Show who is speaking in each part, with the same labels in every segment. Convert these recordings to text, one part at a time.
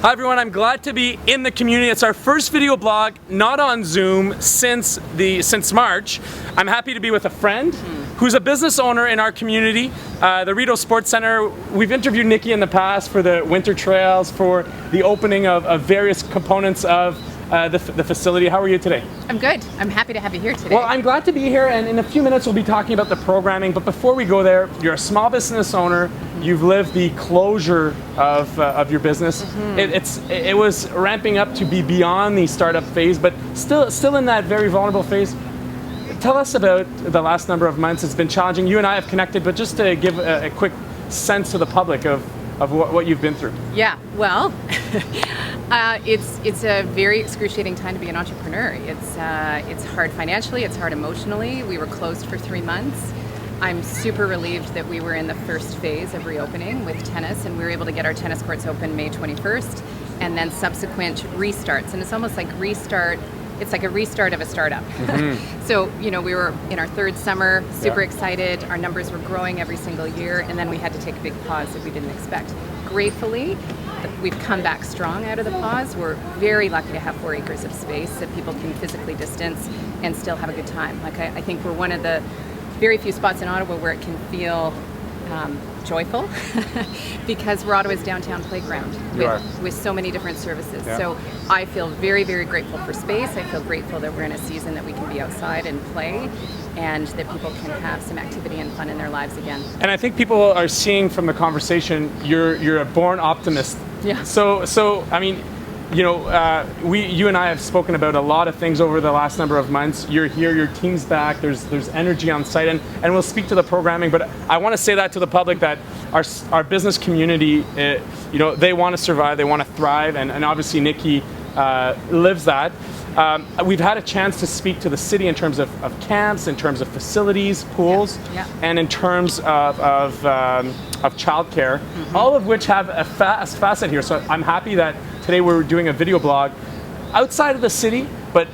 Speaker 1: Hi everyone, I'm glad to be in the community. It's our first video blog, not on Zoom, since March. I'm happy to be with a friend who's a business owner in our community, the Rideau Sports Centre. We've interviewed Nicki in the past for the winter trails, for the opening of various components of the facility. How are you today?
Speaker 2: I'm good. I'm happy to have you here today.
Speaker 1: Well, I'm glad to be here, and in a few minutes we'll be talking about the programming, but before we go there, you're a small business owner. You've lived the closure of your business. It was ramping up to be beyond the startup phase, but still in that very vulnerable phase. Tell us about the last number of months. It's been challenging. You and I have connected, but just to give a quick sense to the public of what you've been through.
Speaker 2: Yeah, well, it's a very excruciating time to be an entrepreneur. It's hard financially, it's hard emotionally. We were closed for 3 months. I'm super relieved that we were in the first phase of reopening with tennis, and we were able to get our tennis courts open May 21st, and then subsequent restarts. And it's almost like it's like a restart of a startup. So, we were in our third summer, super excited. Our numbers were growing every single year, and then we had to take a big pause that we didn't expect. Gratefully, we've come back strong out of the pause. We're very lucky to have 4 acres of space that people can physically distance and still have a good time. Like I think we're one of the very few spots in Ottawa where it can feel joyful because we're Ottawa's downtown playground with so many different services. So I feel very, very grateful for space. I feel grateful that we're in a season that we can be outside and play, and that people can have some activity and fun in their lives again.
Speaker 1: And I think people are seeing from the conversation, you're a born optimist. Yeah. So I mean, you and I have spoken about a lot of things over the last number of months. You're here, your team's back, there's energy on site, and we'll speak to the programming, but I want to say that to the public that our business community, they want to survive, they want to thrive, and obviously Nicki lives that. We've had a chance to speak to the city in terms of camps, in terms of facilities, pools, and in terms of childcare, all of which have a facet here. So I'm happy that today we're doing a video blog outside of the city, but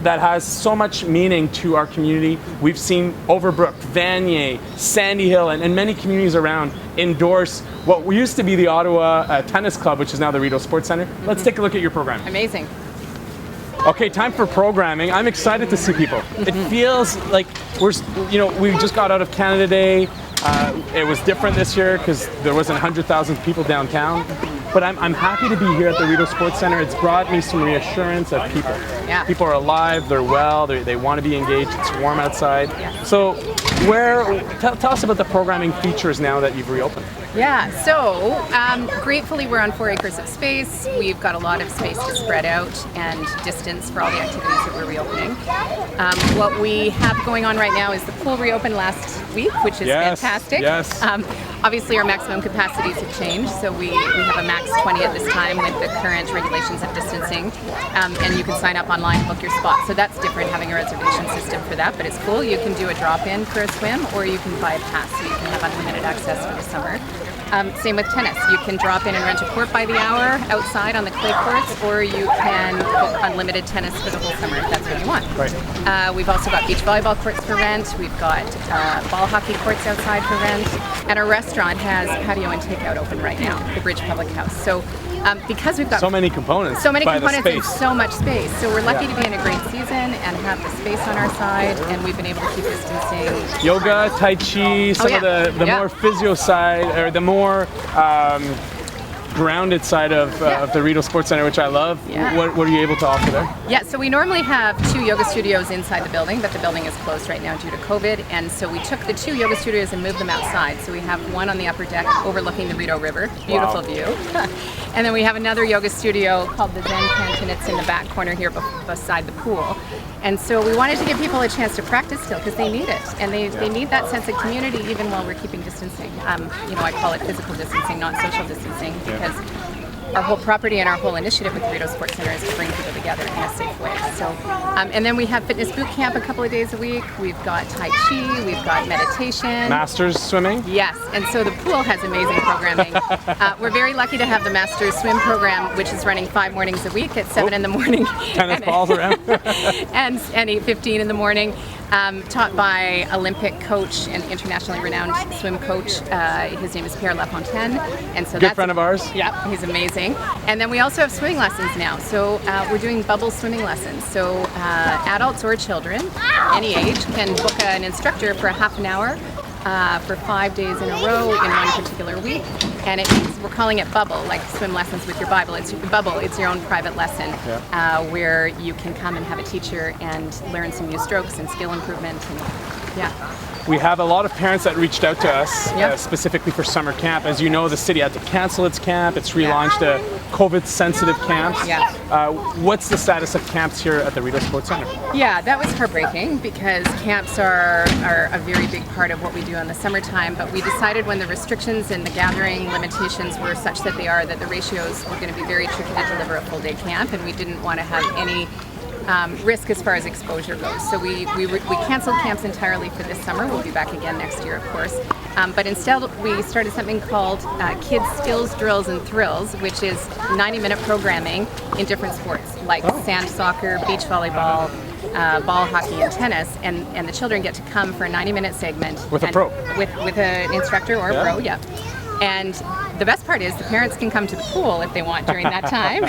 Speaker 1: that has so much meaning to our community. We've seen Overbrook, Vanier, Sandy Hill, and many communities around endorse what used to be the Ottawa Tennis Club, which is now the Rideau Sports Centre. Let's take a look at your program.
Speaker 2: Amazing.
Speaker 1: Okay, time for programming. I'm excited to see people. It feels like we just got out of Canada Day. It was different this year because there wasn't 100,000 people downtown. But I'm happy to be here at the Rideau Sports Centre. It's brought me some reassurance of people. Yeah. People are alive, they're well, they want to be engaged, it's warm outside. Yeah. So tell us about the programming features now that you've reopened.
Speaker 2: Yeah, so gratefully we're on 4 acres of space. We've got a lot of space to spread out and distance for all the activities that we're reopening. What we have going on right now is the pool reopened last week, which is fantastic.
Speaker 1: Yes.
Speaker 2: Obviously our maximum capacities have changed, so we have a max 20 at this time with the current regulations of distancing, and you can sign up online, book your spot. So that's different, having a reservation system for that, but it's cool. You can do a drop-in for a swim, or you can buy a pass, so you can have unlimited access for the summer. Same with tennis. You can drop in and rent a court by the hour outside on the clay courts, or you can book unlimited tennis for the whole summer if that's what you want. Right. We've also got beach volleyball courts for rent. We've got ball hockey courts outside for rent. And our restaurant has patio and takeout open right now, the Bridge Public House. So because we've got
Speaker 1: so many components
Speaker 2: and so much space, so we're lucky to be in a great season and have the space on our side, and we've been able to keep distancing.
Speaker 1: Yoga, Tai Chi, some of the more physio side, or the more grounded side of the Rideau Sports Centre, which I love. What are you able to offer there? Yeah,
Speaker 2: so we normally have 2 yoga studios inside the building, but the building is closed right now due to COVID, and so we took the 2 yoga studios and moved them outside. So we have one on the upper deck overlooking the Rideau River, beautiful view. And then we have another yoga studio called the Zen Tent, and it's in the back corner here beside the pool. And so we wanted to give people a chance to practice still, because they need it, and they need that sense of community even while we're keeping distancing. I call it physical distancing, not social distancing, because our whole property and our whole initiative with the Rideau Sports Centre is to bring people together in a safe way. So, and then we have fitness boot camp a couple of days a week. We've got Tai Chi, we've got meditation.
Speaker 1: Masters swimming?
Speaker 2: Yes, and so the pool has amazing programming. We're very lucky to have the Masters swim program, which is running 5 mornings a week at 7 in the morning.
Speaker 1: Tennis balls around.
Speaker 2: and 8:15 in the morning. Taught by Olympic coach and internationally renowned swim coach. His name is Pierre Lafontaine, and so
Speaker 1: Good friend of ours.
Speaker 2: Yeah, he's amazing. And then we also have swimming lessons now. So we're doing bubble swimming lessons. So adults or children, any age, can book an instructor for a half an hour for 5 days in a row in one particular week. And we're calling it bubble, like swim lessons with your Bible. It's bubble. It's your own private lesson where you can come and have a teacher and learn some new strokes and skill improvement. And,
Speaker 1: we have a lot of parents that reached out to us specifically for summer camp. As you know, the city had to cancel its camp. It's relaunched a COVID-sensitive camps. What's the status of camps here at the Rideau Sports Centre?
Speaker 2: Yeah, that was heartbreaking because camps are a very big part of what we do in the summertime, but we decided when the restrictions and the gathering limitations were such that they are, that the ratios were going to be very tricky to deliver a full day camp, and we didn't want to have any risk as far as exposure goes. So we canceled camps entirely for this summer. We'll be back again next year, of course. But instead, we started something called Kids Skills, Drills, and Thrills, which is 90-minute programming in different sports, like sand soccer, beach volleyball, ball hockey, and tennis. And the children get to come for a 90-minute segment.
Speaker 1: With a pro.
Speaker 2: With an instructor or a pro, And the best part is the parents can come to the pool if they want during that time,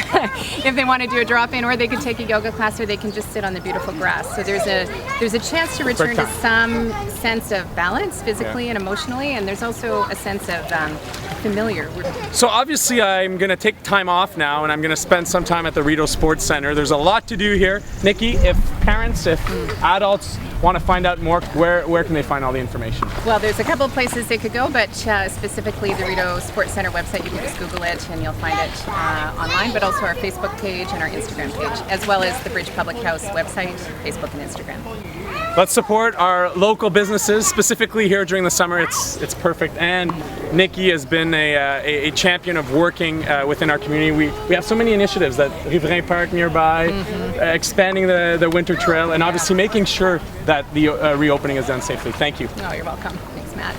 Speaker 2: if they want to do a drop-in, or they can take a yoga class, or they can just sit on the beautiful grass. So there's a chance to return to some sense of balance physically and emotionally, and there's also a sense of familiar.
Speaker 1: So obviously I'm going to take time off now, and I'm going to spend some time at the Rideau Sports Centre. There's a lot to do here. Nicki, if parents, if adults want to find out more, where can they find all the information?
Speaker 2: Well, there's a couple of places they could go, but specifically the Rideau Sports Centre website, you can just Google it and you'll find it online, but also our Facebook page and our Instagram page, as well as the Bridge Public House website, Facebook and Instagram.
Speaker 1: Let's support our local businesses, specifically here during the summer. It's perfect. And Nicki has been a champion of working within our community. We have so many initiatives, that Riverain Park nearby, expanding the winter trail, and obviously making sure that the reopening is done safely. Thank you.
Speaker 2: Oh, you're welcome. Thanks, Matt.